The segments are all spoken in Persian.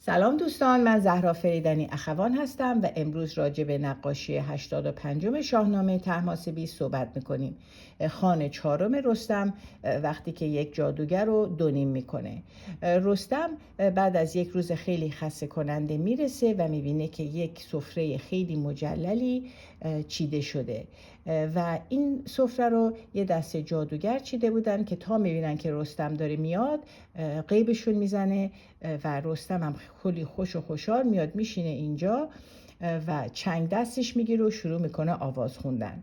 سلام دوستان، من زهرا فریدنی اخوان هستم و امروز راجع به نقاشی 85 شاهنامه طهماسبی صحبت میکنیم. خان چهارم رستم وقتی که یک جادوگر رو دونیم میکنه. رستم بعد از یک روز خیلی خسته کننده میرسه و میبینه که یک سفره خیلی مجللی چیده شده و این سفره رو یه دسته جادوگر چیده بودن که تا میبینن که رستم داره میاد غیبشون میزنه و رستم هم خیلی خوش و خوشحال میاد میشینه اینجا و چنگ دستش میگیره و شروع میکنه آواز خوندن.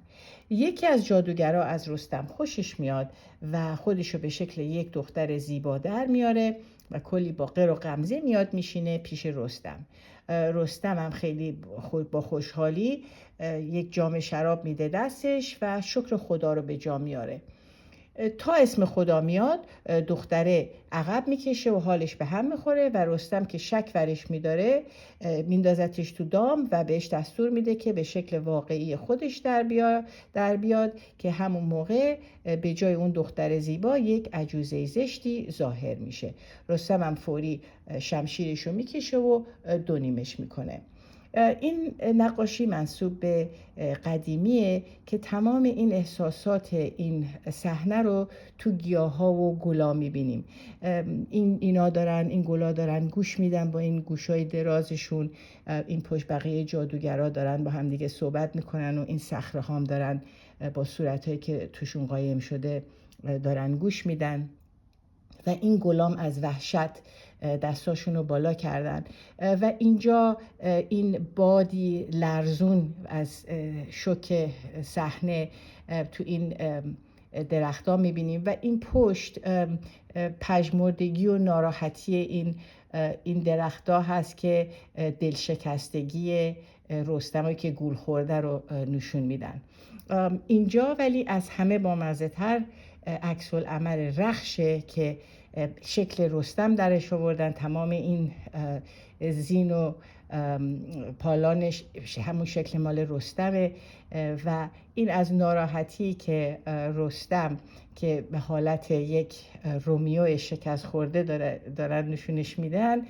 یکی از جادوگرها از رستم خوشش میاد و خودشو به شکل یک دختر زیبا در میاره و کلی با قر و غمزه میاد میشینه پیش رستم. رستم هم خیلی با خوشحالی یک جام شراب میده دستش و شکر خدا رو به جا میاره. تا اسم خدا میاد دختره عقب میکشه و حالش به هم میخوره و رستم که شک ورش میداره میندازتش تو دام و بهش دستور میده که به شکل واقعی خودش در بیاد که همون موقع به جای اون دختر زیبا یک عجوزه زشتی ظاهر میشه. رستم هم فوری شمشیرشو میکشه و دونیمش میکنه. این نقاشی منسوب به قدیمیه که تمام این احساسات این صحنه رو تو گیاها و گلا میبینیم. این گلا دارن گوش میدن با این گوشای درازشون، این پشت بقیه جادوگرها دارن با هم دیگه صحبت میکنن و این صخره هم دارن با صورتایی که توشون قایم شده دارن گوش میدن و این گلام از وحشت دستاشون رو بالا کردن و اینجا این بادی لرزون از شوک صحنه تو این درختان میبینیم و این پشت پژمردگی و ناراحتی این درخت‌ها هست که دلشکستگی رستمی که گول خورده رو نشون میدن. اینجا ولی از همه بامزه‌تر عکس العمل رخشه که شکل رستم درش آوردن. تمام این زین و پالانش همون شکل مال رستمه و این از ناراحتی که رستم که به حالت یک رومیو شکست خورده دارن نشونش میدن،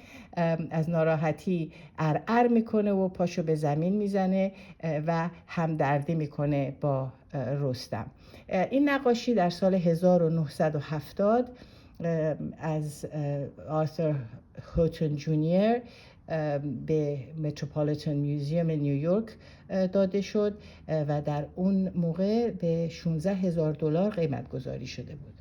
از ناراحتی ارعر میکنه و پاشو به زمین میزنه و همدردی میکنه با رستم. این نقاشی در سال 1970 از آرثر هوتون جونیور به متروپولیتن میوزیوم نیویورک داده شد و در اون موقع به $16,000 قیمت گذاری شده بود.